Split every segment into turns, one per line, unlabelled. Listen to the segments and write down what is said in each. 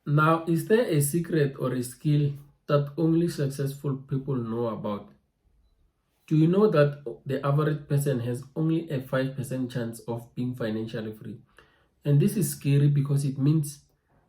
Now, is there a secret or a skill that only successful people know about? Do you know that the average person has only a 5% chance of being financially free? And this is scary because it means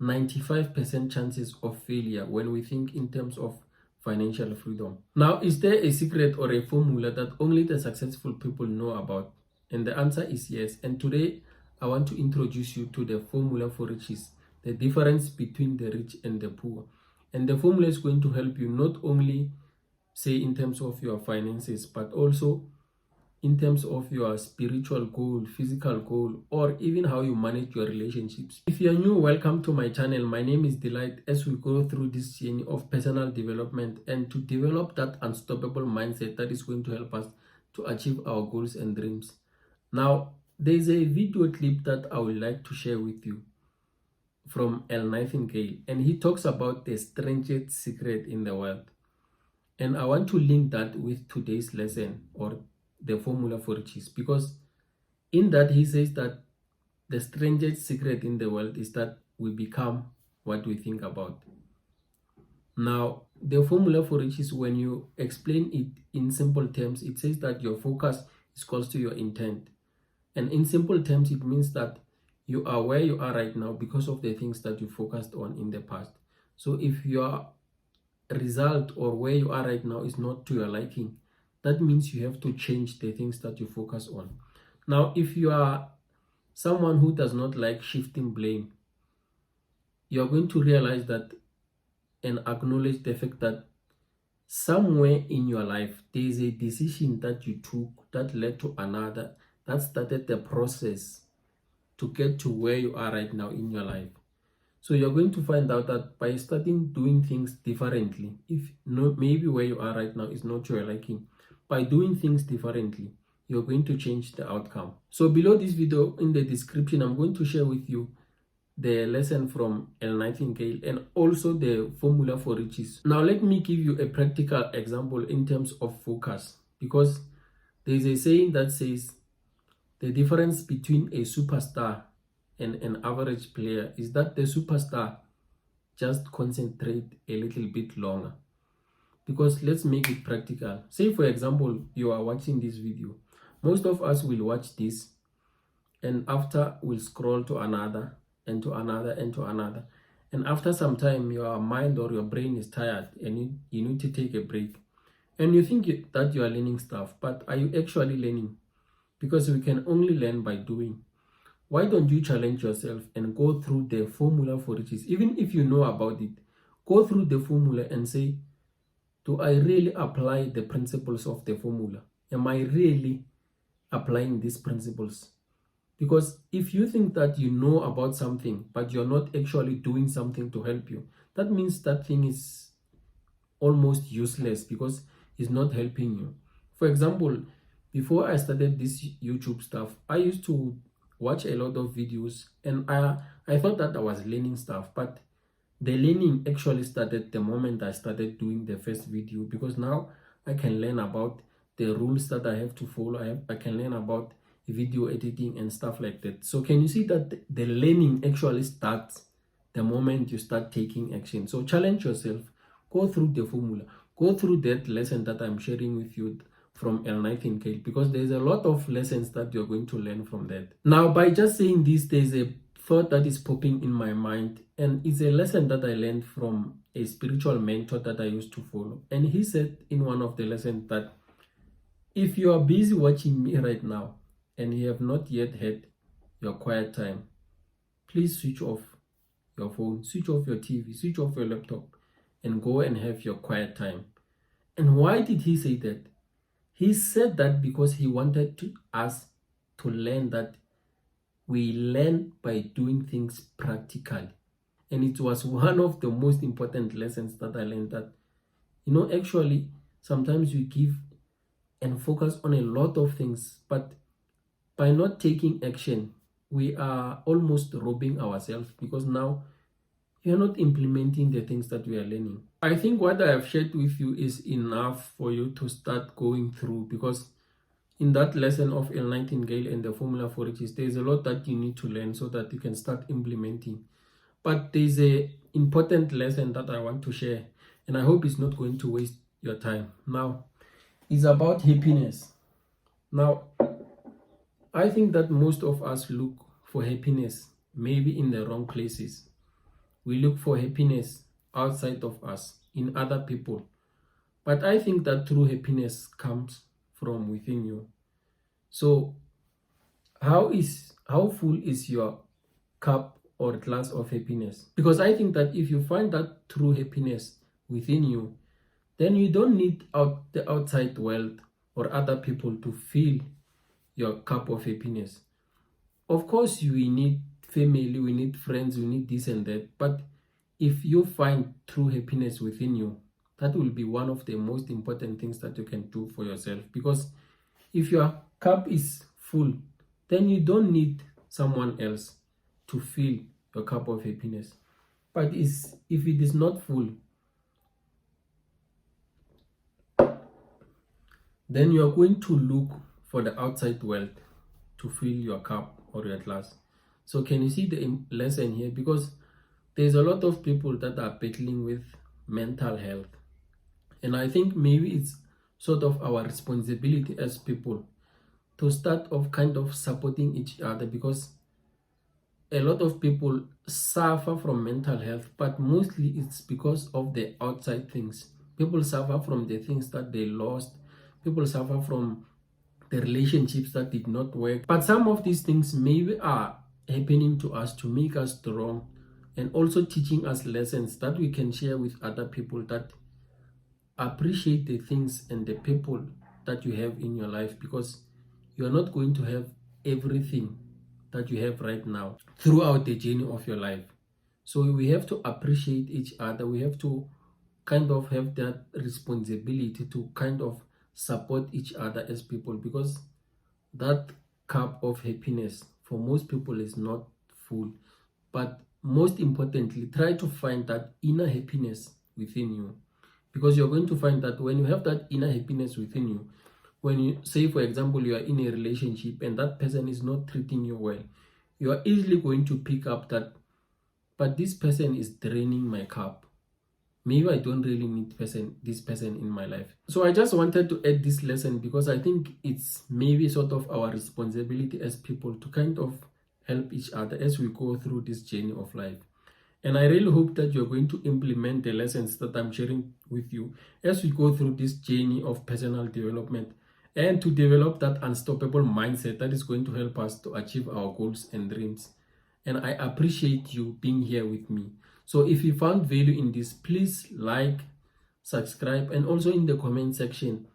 95% chances of failure when we think in terms of financial freedom. Now, is there a secret or a formula that only the successful people know about? And the answer is yes. And today, I want to introduce you to the formula for riches, the difference between the rich and the poor. And the formula is going to help you not only say in terms of your finances, but also in terms of your spiritual goal, physical goal, or even how you manage your relationships. If you are new, welcome to my channel. My name is Delight as we go through this journey of personal development and to develop that unstoppable mindset that is going to help us to achieve our goals and dreams. Now, there's a video clip that I would like to share with you from Earl Nightingale, and he talks about the strangest secret in the world. And I want to link that with today's lesson or the formula for riches, because in that he says that the strangest secret in the world is that we become what we think about. Now, the formula for riches, when you explain it in simple terms, it says that your focus is equals to your intent. And in simple terms, it means that you are where you are right now because of the things that you focused on in the past. So if your result or where you are right now is not to your liking, that means you have to change the things that you focus on. Now, if you are someone who does not like shifting blame, you're going to realize that and acknowledge the fact that somewhere in your life there is a decision that you took that led to another, that started the process to get to where you are right now in your life. So you're going to find out that by starting doing things differently, if not maybe where you are right now is not your liking, by doing things differently, you're going to change the outcome. So below this video in the description, I'm going to share with you the lesson from Earl Nightingale and also the formula for riches. Now let me give you a practical example in terms of focus, because there is a saying that says the difference between a superstar and an average player is that the superstar just concentrate a little bit longer. Because let's make it practical. Say for example, you are watching this video. Most of us will watch this and after we'll scroll to another and to another and to another. And after some time, your mind or your brain is tired and you need to take a break. And you think that you are learning stuff, but are you actually learning? Because we can only learn by doing. Why don't you challenge yourself and go through the formula for riches? Even if you know about it, go through the formula and say, do I really apply the principles of the formula? Am I really applying these principles? Because if you think that you know about something, but you're not actually doing something to help you, that means that thing is almost useless because it's not helping you. For example, before I started this YouTube stuff, I used to watch a lot of videos and I thought that I was learning stuff, but the learning actually started the moment I started doing the first video, because now I can learn about the rules that I have to follow. I can learn about video editing and stuff like that. So can you see that the learning actually starts the moment you start taking action? So challenge yourself, go through the formula, go through that lesson that I'm sharing with you from Earl Nightingale, because there's a lot of lessons that you're going to learn from that. Now, by just saying this, there's a thought that is popping in my mind, and it's a lesson that I learned from a spiritual mentor that I used to follow. And he said in one of the lessons that if you are busy watching me right now and you have not yet had your quiet time, please switch off your phone, switch off your TV, switch off your laptop, and go and have your quiet time. And why did he say that? He said that because he wanted us to learn that we learn by doing things practically. And it was one of the most important lessons that I learned, that, actually, sometimes we give and focus on a lot of things, but by not taking action, we are almost robbing ourselves, because now we are not implementing the things that we are learning. I think what I have shared with you is enough for you to start going through, because in that lesson of Earl Nightingale and the formula for riches, there is a lot that you need to learn so that you can start implementing. But there's a important lesson that I want to share, and I hope it's not going to waste your time. Now, it's about happiness. Now, I think that most of us look for happiness maybe in the wrong places. We look for happiness outside of us, in other people. But I think that true happiness comes from within you. So, how full is your cup or glass of happiness? Because I think that if you find that true happiness within you, then you don't need the outside world or other people to fill your cup of happiness. Of course, we need family, we need friends, we need this and that. But if you find true happiness within you, that will be one of the most important things that you can do for yourself. Because if your cup is full, then you don't need someone else to fill your cup of happiness. But if it is not full, then you are going to look for the outside world to fill your cup or your glass. So can you see the lesson here? Because there's a lot of people that are battling with mental health. And I think maybe it's sort of our responsibility as people to start off kind of supporting each other, because a lot of people suffer from mental health, but mostly it's because of the outside things. People suffer from the things that they lost. People suffer from the relationships that did not work. But some of these things maybe are happening to us to make us strong, and also teaching us lessons that we can share with other people that appreciate the things and the people that you have in your life, because you are not going to have everything that you have right now throughout the journey of your life. So we have to appreciate each other. We have to kind of have that responsibility to kind of support each other as people, because that cup of happiness for most people is not full. But most importantly, try to find that inner happiness within you, because you're going to find that when you have that inner happiness within you, when you say, for example, you are in a relationship and that person is not treating you well, you are easily going to pick up that, but this person is draining my cup. Maybe I don't really need this person in my life. So I just wanted to add this lesson, because I think it's maybe sort of our responsibility as people to kind of help each other as we go through this journey of life. And I really hope that you're going to implement the lessons that I'm sharing with you as we go through this journey of personal development, and to develop that unstoppable mindset that is going to help us to achieve our goals and dreams. And I appreciate you being here with me. So if you found value in this, please like, subscribe, and also in the comment section,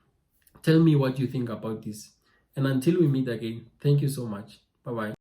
tell me what you think about this. And until we meet again, thank you so much. Bye-bye.